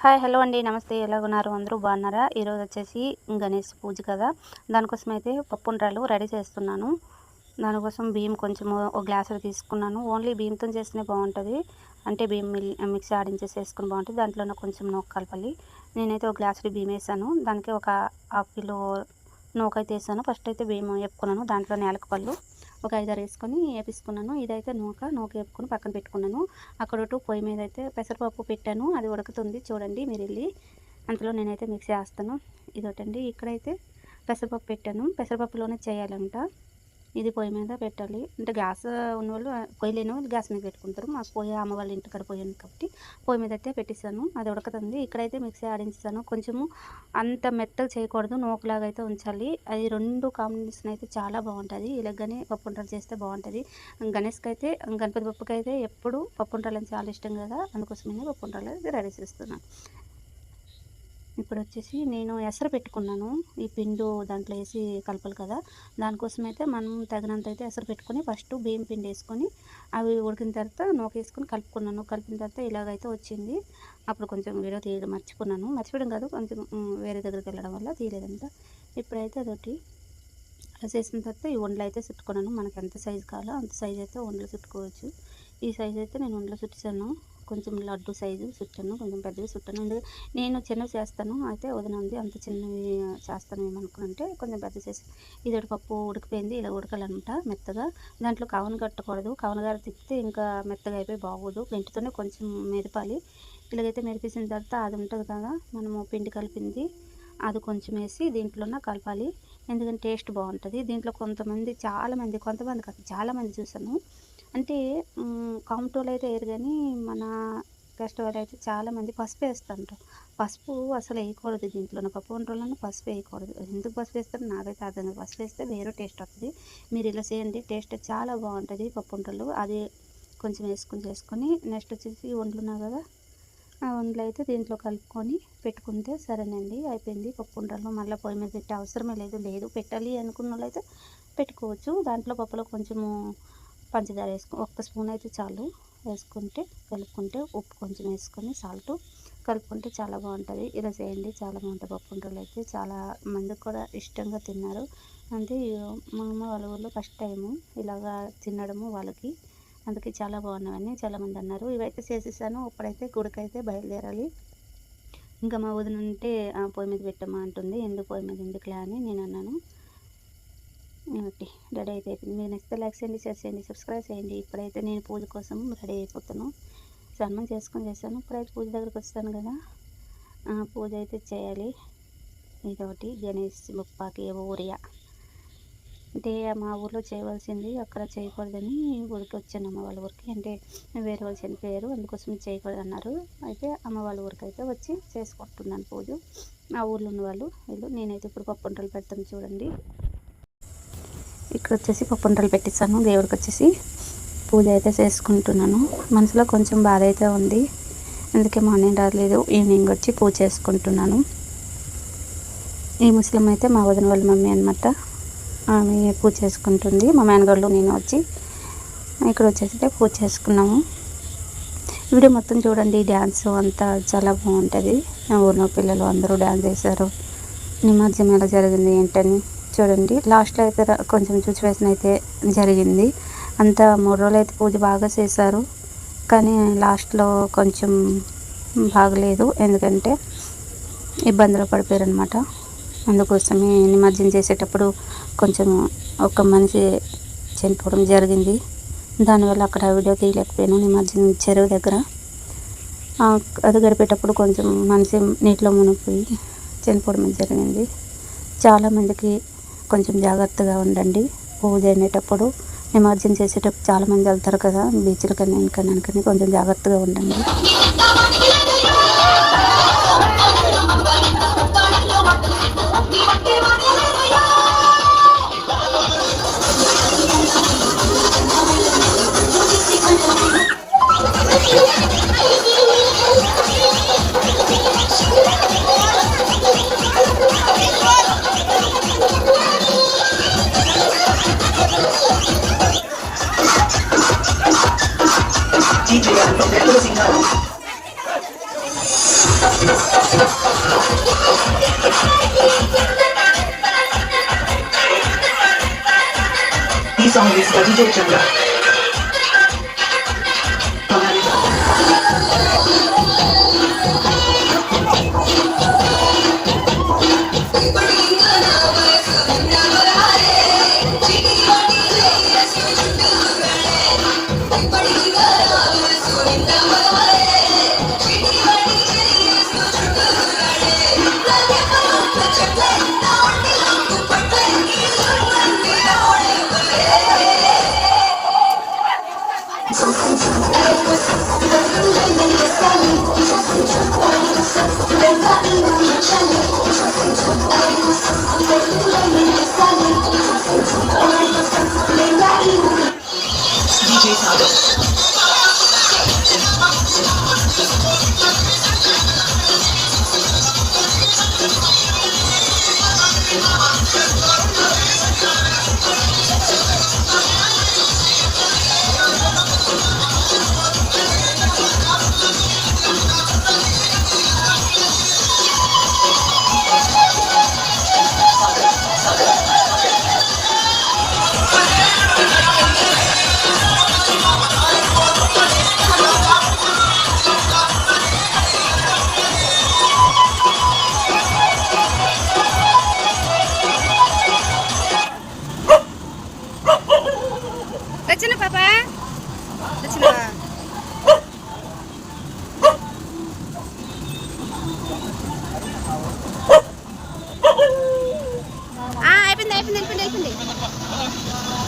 Hi hello అండి నమస్తే ఎలాగున్నారు అందరూ బాగున్నారా? ఈరోజు వచ్చేసి గణేష్ పూజ కదా, దానికోసం అయితే పప్పుండ్రాలు రెడీ చేస్తున్నాను. దానికోసం బియ్యం కొంచెం ఒక గ్లాసులో తీసుకున్నాను. ఓన్లీ బియ్యంతో చేస్తేనే బాగుంటుంది, అంటే బియ్యం మిక్సీ ఆడించేసి వేసుకుని బాగుంటుంది. దాంట్లో కొంచెం నూక కలపాలి. నేనైతే ఒక గ్లాసులో బియ్యం వేసాను, దానికి ఒక హాఫ్ కిలో నూక అయితే వేసాను. ఫస్ట్ అయితే బియ్యం వేపుకున్నాను, దాంట్లో యాలకుపళ్ళు ఒక 5, 6 వేసుకొని వేపించుకున్నాను. ఇదైతే నూక వేపుకొని పక్కన పెట్టుకున్నాను. అక్కడ పొయ్యి మీద అయితే పెసరపప్పు పెట్టాను, అది ఉడుకుతుంది చూడండి మీరు వెళ్ళి. అంతలో నేనైతే మిక్సీ వేస్తాను. ఇదొకటండి, ఇక్కడైతే పెసరపప్పు పెట్టాను. పెసరపప్పులోనే చేయాలంట. ఇది పొయ్యి మీద పెట్టాలి, అంటే గ్యాస్ ఉన్నవాళ్ళు పొయ్యి లేని వాళ్ళు గ్యాస్ మీద పెట్టుకుంటారు. మాకు పొయ్యి అమ్మ వాళ్ళ ఇంటికాడ పొయ్యి ఉంది కాబట్టి పొయ్యి మీద అయితే పెట్టిస్తాను, అది ఉడకతుంది. ఇక్కడైతే మిక్సీ ఆడించాను. కొంచెము అంత మెత్తగా చేయకూడదు, నూకలాగా అయితే ఉంచాలి. అది రెండు కాంబినేషన్ అయితే చాలా బాగుంటుంది. ఇలాగనే పప్పుండ్రాలు చేస్తే బాగుంటుంది. గణేష్కి అయితే గణపతి పప్పుకి అయితే ఎప్పుడు పప్పుండ్రాలు అని చాలా ఇష్టం కదా, అందుకోసమే పప్పుండ్రాలు అయితే రెడీ చేస్తున్నాను. ఇప్పుడు వచ్చేసి నేను ఎసరు పెట్టుకున్నాను. ఈ పిండి దాంట్లో వేసి కలపాలి కదా, దానికోసం అయితే మనం తగినంత అయితే ఎసరు పెట్టుకొని ఫస్ట్ బియ్యం పిండి వేసుకొని అవి ఉడికిన తర్వాత నూక వేసుకొని కలుపుకున్నాను. కలిపిన తర్వాత ఇలాగైతే వచ్చింది. అప్పుడు కొంచెం వీడియో తీయడం మర్చిపోవడం కాదు, కొంచెం వేరే దగ్గరికి వెళ్ళడం వల్ల తీయలేదంట. ఇప్పుడైతే అదొకటి అలా చేసిన తర్వాత ఈ వండలు అయితే చుట్టుకున్నాను. మనకు ఎంత సైజు కావాలో అంత సైజు అయితే వండలు చుట్టుకోవచ్చు. ఈ సైజు అయితే నేను వండలు చుట్టాను. కొంచెం లడ్డు సైజు చుట్టాను, కొంచెం పెద్దవి చుట్టాను. నేను చిన్నవి చేస్తాను, అయితే వదిన ఉంది అంత చిన్నవి చేస్తాను ఏమనుకుంటే కొంచెం పెద్ద చేసి. ఇది పప్పు ఉడికిపోయింది, ఇలా ఉడకాలన్నమాట మెత్తగా. దాంట్లో కవన కట్టకూడదు, కవనగారు తిప్పితే ఇంకా మెత్తగా అయిపోయి బాగోదు. గంటితోనే కొంచెం మెదపాలి. ఇలాగైతే మెరిపేసిన తర్వాత అది ఉంటుంది కదా మనము పిండి కలిపింది, అది కొంచెం వేసి దీంట్లోనే కలపాలి. ఎందుకంటే టేస్ట్ బాగుంటుంది. దీంట్లో కొంతమంది కాదు చాలామంది చూసాను, అంటే కామటోళ్ళు అయితే వేయరు కానీ మన ఫెస్టివల్ అయితే చాలామంది పసుపు వేస్తుంటారు. పసుపు అసలు వేయకూడదు దీంట్లో, పప్పు వంటలను పసుపు వేయకూడదు. ఎందుకు పసుపు వేస్తారు నాకైతే అర్థం కాదు. పసుపు వేస్తే వేరే టేస్ట్ వస్తుంది. మీరు ఇలా చేయండి, టేస్ట్ చాలా బాగుంటుంది పప్పు వంటలు. అది కొంచెం చేసుకొని నెక్స్ట్ వచ్చేసి వంటలు ఉన్నాయి కదా, ఆ వంటలు అయితే దీంట్లో కలుపుకొని పెట్టుకుంటే సరేనండి, అయిపోయింది పప్పు వంటలు. మళ్ళీ పొయ్యి మీద పెట్టే అవసరమే లేదు పెట్టాలి అనుకున్న వాళ్ళు అయితే పెట్టుకోవచ్చు. దాంట్లో పప్పులో కొంచెము పంచదార ఒక్క స్పూన్ అయితే చాలు వేసుకుంటే, కలుపుకుంటే ఉప్పు కొంచెం వేసుకొని సాల్ట్ కలుపుకుంటే చాలా బాగుంటుంది. ఇలా చేయండి, చాలా బాగుంటుంది. పప్పు వంటలు అయితే చాలా మందికి కూడా ఇష్టంగా తిన్నారు. అంటే మా అమ్మ వాళ్ళ ఊళ్ళో ఫస్ట్ టైము ఇలాగా తినడము వాళ్ళకి, అందుకే చాలా బాగున్నాయని చాలామంది అన్నారు. ఇవైతే చేసేసాను. ఇప్పుడైతే గుడికైతే బయలుదేరాలి. ఇంకా మా వదిన ఉంటే పొయ్యి మీద పెట్టమ్మా అంటుంది, ఎందుకు పొయ్యి మీద ఎందుకులే అని నేను అన్నాను. ఓకే, రెడీ అయితే అయిపోయింది. మీరు నచ్చితే లైక్ చేయండి, షేర్ చేయండి, సబ్స్క్రైబ్ చేయండి. ఇప్పుడైతే నేను పూజ కోసం రెడీ అయిపోతాను. స్నానం చేసుకొని చేశాను. ఇప్పుడైతే పూజ దగ్గరకు వస్తాను కదా, పూజ అయితే చేయాలి. ఇదొకటి గణేష్ బొప్పాకి ఊరియా అంటే మా ఊర్లో చేయవలసింది అక్కడ చేయకూడదని ఊరికి వచ్చాను. అమ్మ వాళ్ళ ఊరికి, అంటే వేరే వాళ్ళు చనిపోయారు, అందుకోసం చేయకూడదు అన్నారు. అయితే అమ్మ వాళ్ళ ఊరికి అయితే వచ్చి చేసుకుంటున్నాను పూజ. ఆ ఊర్లో ఉన్న వాళ్ళు వీళ్ళు. నేనైతే ఇప్పుడు పప్పు వంటలు పెడతాను చూడండి. ఇక్కడ వచ్చేసి పప్పు వంటలు పెట్టిస్తాను. దేవుడికి వచ్చేసి పూజ అయితే చేసుకుంటున్నాను. మనసులో కొంచెం బాధ అయితే ఉంది, అందుకే మార్నింగ్ రాలేదు, ఈవినింగ్ వచ్చి పూజ చేసుకుంటున్నాను. ఈ ముస్లిం అయితే మా వదిన వాళ్ళ మమ్మీ అనమాట, ఆమె పూజ చేసుకుంటుంది. మా మేనగాళ్ళు నేను వచ్చి ఇక్కడ వచ్చేసి పూజ చేసుకున్నాము. వీడియో మొత్తం చూడండి, డ్యాన్స్ అంతా చాలా బాగుంటుంది. మా ఊరిలో పిల్లలు అందరూ డ్యాన్స్ చేశారు. నిమజ్జనం ఎలా జరిగింది ఏంటని చూడండి. లాస్ట్లో అయితే కొంచెం సిచ్యువేషన్ అయితే జరిగింది. అంతా 3 రోజులు అయితే పూజ బాగా చేశారు, కానీ లాస్ట్లో కొంచెం బాగలేదు, ఎందుకంటే ఇబ్బందులు పడిపోయారు అనమాట. అందుకోసమే నిమజ్జనం చేసేటప్పుడు కొంచెం ఒక మనిషి చనిపోవడం జరిగింది. దానివల్ల అక్కడ వీడియో తీయలేకపోయాను. నిమజ్జనం చెరువు దగ్గర అది గడిపేటప్పుడు కొంచెం మనిషి నీటిలో మునిగిపోయి చనిపోవడం జరిగింది. చాలామందికి కొంచెం జాగ్రత్తగా ఉండండి. పూజ అయినప్పుడు నిమజ్జనం చేసేటప్పుడు చాలామంది వెళ్తారు కదా బీచ్ల కన్నా కొంచెం జాగ్రత్తగా ఉండండి. ఈ song is by DJ Chandra. DJ Sagar. రచన పాపా రచన అయిపోయింది అయిపోయింది అయిపోయింది అయిపోయింది